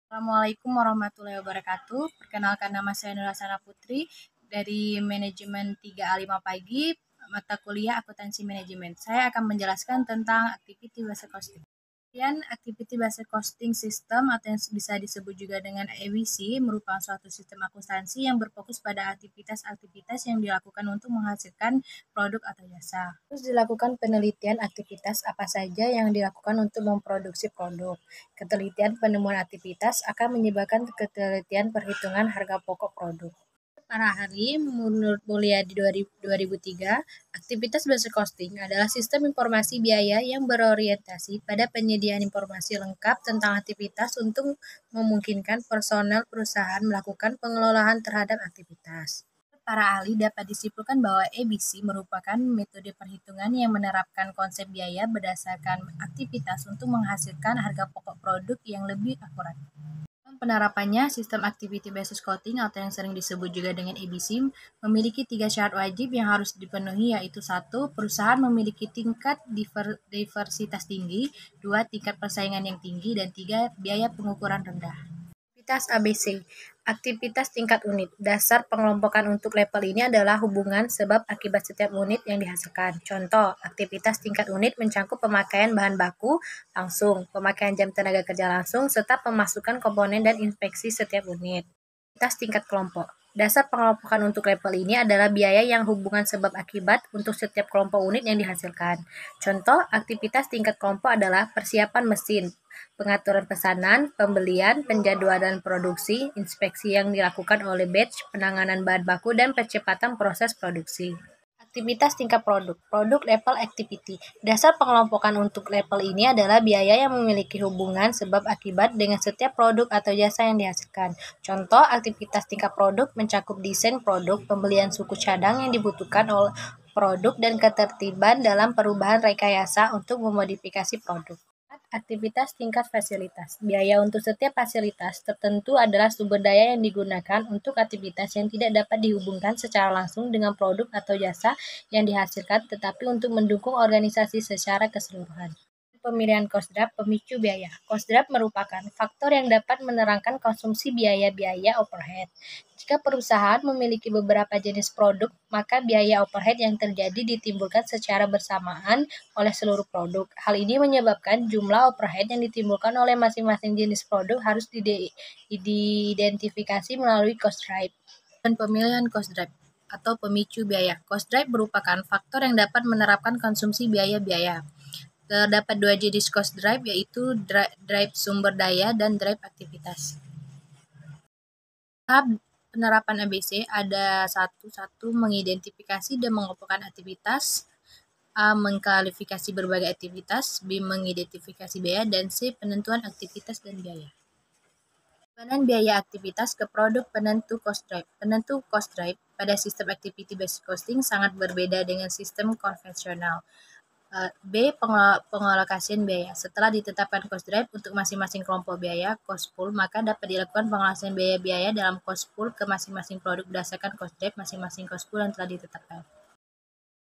Assalamualaikum warahmatullahi wabarakatuh. Perkenalkan nama saya Nurasana Putri dari Manajemen 3A5 Pagi, mata kuliah Akuntansi Manajemen. Saya akan menjelaskan tentang Activity Based Costing. Kemudian Activity Based Costing System atau yang bisa disebut juga dengan ABC merupakan suatu sistem akuntansi yang berfokus pada aktivitas-aktivitas yang dilakukan untuk menghasilkan produk atau jasa. Terus dilakukan penelitian aktivitas apa saja yang dilakukan untuk memproduksi produk. Ketelitian penemuan aktivitas akan menyebabkan ketelitian perhitungan harga pokok produk. Para ahli, menurut Mulyadi 2003, aktivitas based costing adalah sistem informasi biaya yang berorientasi pada penyediaan informasi lengkap tentang aktivitas untuk memungkinkan personel perusahaan melakukan pengelolaan terhadap aktivitas. Para ahli dapat disimpulkan bahwa ABC merupakan metode perhitungan yang menerapkan konsep biaya berdasarkan aktivitas untuk menghasilkan harga pokok produk yang lebih akurat. Penerapannya, sistem Activity Based Costing atau yang sering disebut juga dengan ABC memiliki 3 syarat wajib yang harus dipenuhi, yaitu 1. Perusahaan memiliki tingkat diversitas tinggi, 2. Tingkat persaingan yang tinggi, dan 3. Biaya pengukuran rendah. Aktivitas ABC, aktivitas tingkat unit. Dasar pengelompokan untuk level ini adalah hubungan sebab akibat setiap unit yang dihasilkan. Contoh, aktivitas tingkat unit mencakup pemakaian bahan baku langsung, pemakaian jam tenaga kerja langsung, serta pemasukan komponen dan inspeksi setiap unit. Aktivitas tingkat kelompok. Dasar pengelompokan untuk level ini adalah biaya yang hubungan sebab akibat untuk setiap kelompok unit yang dihasilkan. Contoh, aktivitas tingkat kelompok adalah persiapan mesin, pengaturan pesanan, pembelian, penjadwalan produksi, inspeksi yang dilakukan oleh batch, penanganan bahan baku, dan percepatan proses produksi. Aktivitas tingkat produk, produk level activity. Dasar pengelompokan untuk level ini adalah biaya yang memiliki hubungan sebab akibat dengan setiap produk atau jasa yang dihasilkan. Contoh, aktivitas tingkat produk mencakup desain produk, pembelian suku cadang yang dibutuhkan oleh produk, dan ketertiban dalam perubahan rekayasa untuk memodifikasi produk. Aktivitas tingkat fasilitas. Biaya untuk setiap fasilitas tertentu adalah sumber daya yang digunakan untuk aktivitas yang tidak dapat dihubungkan secara langsung dengan produk atau jasa yang dihasilkan, tetapi untuk mendukung organisasi secara keseluruhan. Pemilihan cost drop pemicu biaya. Cost drop merupakan faktor yang dapat menerangkan konsumsi biaya-biaya overhead. Jika perusahaan memiliki beberapa jenis produk, maka biaya overhead yang terjadi ditimbulkan secara bersamaan oleh seluruh produk. Hal ini menyebabkan jumlah overhead yang ditimbulkan oleh masing-masing jenis produk harus diidentifikasi melalui cost drive. Dan pemilihan cost drive atau pemicu biaya. Cost drive merupakan faktor yang dapat menerapkan konsumsi biaya-biaya. Terdapat 2 jenis cost drive, yaitu drive sumber daya dan drive aktivitas. Tahap penerapan ABC ada 1. Mengidentifikasi dan mengumpulkan aktivitas, A. Mengklasifikasi berbagai aktivitas, B. Mengidentifikasi biaya, dan C. Penentuan aktivitas dan biaya. Pengembangan biaya aktivitas ke produk penentu cost drive. Penentu cost drive pada sistem activity based costing sangat berbeda dengan sistem konvensional. B. Pengalokasian biaya. Setelah ditetapkan cost drive untuk masing-masing kelompok biaya, cost pool, maka dapat dilakukan pengalokasian biaya-biaya dalam cost pool ke masing-masing produk berdasarkan cost drive masing-masing cost pool yang telah ditetapkan.